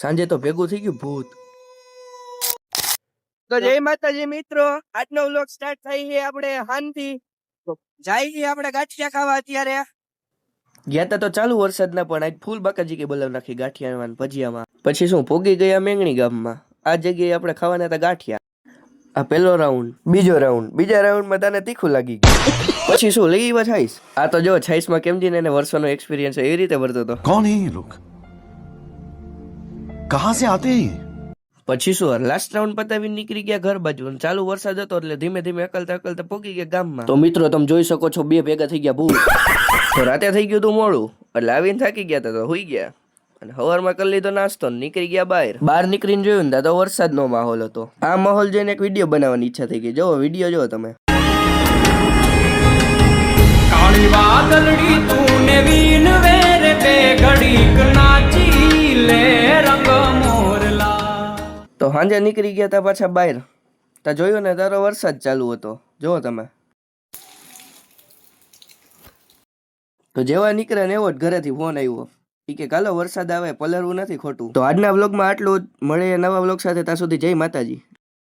સાંજે તો ભેગું થઈ ગયું ભૂત. તો જય માતાજી મિત્રો, આજનો વ્લોગ સ્ટાર્ટ થઈ છે આપણે હાનથી. જઈએ આપણે ગાંઠિયા ખાવા. અત્યારે ગયા તા તો ચાલુ વરસાદના, પણ આજ ફૂલ બાકાજી કે બોલાવ નાખી ગાંઠિયામાં ને ભજીયામાં. પછી શું પોગી ગયા મેંગણી ગામમાં. આ જગ્યાએ આપણે ખાવાના હતા ગાંઠિયા. આ પહેલો રાઉન્ડ, બીજો રાઉન્ડ, બીજા રાઉન્ડમાં તને તીખું લાગી ગયું. પછી શું લઈ આવ્યા છાઈસ. આ તો જો છાઈસમાં કેમ જઈને એને વર્ષોનો એક્સપિરિયન્સ એવી રીતે ભરતો હતો. कौन है ये लोग? कहां से आते हैं? પછી શું લાસ્ટ રાઉન્ડ પતાવીને નીકળી ગયા ઘર બાજુ. અને ચાલુ વરસાદ હતો એટલે ધીમે ધીમે અકલતા પોગી ગયા ગામમાં. તો મિત્રો તમે જોઈ શકો છો, બે ભેગા થઈ ગયા ભૂત. તો રાતે થઈ ગયું તું મોડું એટલે આવીને થાકી ગયા તા તો હોઈ ગયા. અને સવારમાં કરી લીધો નાસ્તો ને નીકળી ગયા બહાર નીકળીને જોયું ને તો વરસાદનો માહોલ હતો. આ માહોલ જોઈને એક વિડીયો બનાવવાની ઈચ્છા થઈ ગઈ. જો વિડીયો જો તમે. કાળી વાદળડી તું ને વીન વેર તે ઘડીક નાચી લે રંગ મોરલા. તો સાંજે નીકળી ગયા તા પાછા બહાર. તા જોયું ને તારો વરસાદ ચાલુ હતો. જો તમે. તો જેવા નીકળ્યા ને એવો જ ઘરેથી ફોન આવ્યો કે કાલો વરસાદ આવે, પલરવું નથી ખોટું. તો આજના વ્લોગમાં આટલું જ. મળે નવા વ્લોગ સાથે. ત્યાં સુધી જય માતાજી.